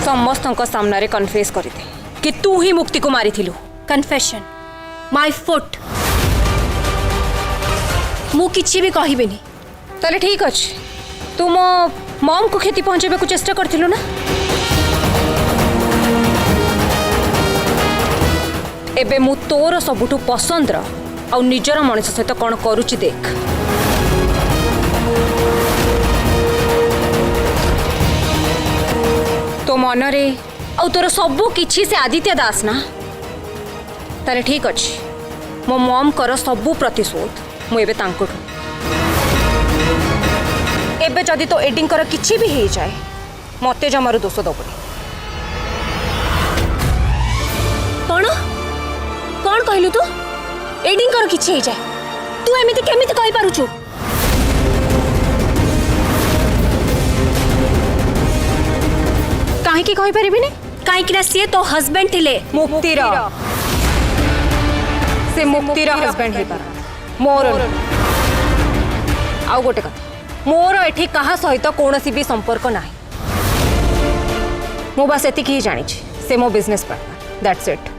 समस्त सामने कन्फेस कर दे कि तू ही मुक्ति को मारी थिलु। कन्फेशन माय फुट मु किछि भी कहिबेनी। ताले ठीक अछि, तू मो मॉम को क्षति पहुंचाबे को चेष्टा करथिलु ना। एबे मु तोर सबुठु पसंद र आ निजर मनुष्य सहित कौन करुची देख। तो मनरे आ तोर सबु किछि से आदित्य दास ना। ताले ठीक अछि, मो मॉम कर सबु प्रतिशोध मु एबे तांकोठु। एबे जदि तो एडिंग कर किछि भी हे जाए मते जमारु दोष दबनी। कौन कौन कहलु तू एडिंग कर किछि हे जाए? तू एमिति केमिति कहि पारुछु? काहे की कहि परिबिनी? काहे कि ना से तो हस्बैंड थिले मुक्तिर। से मुक्तिर हस्बैंड हे पार मोर। आउ गोटे कथा, मोर एठी कहा सहित कौनसी भी संपर्क नाही। मु बस एतिक ही जानी से मो बिजनेस पार्टनर, दैट्स इट।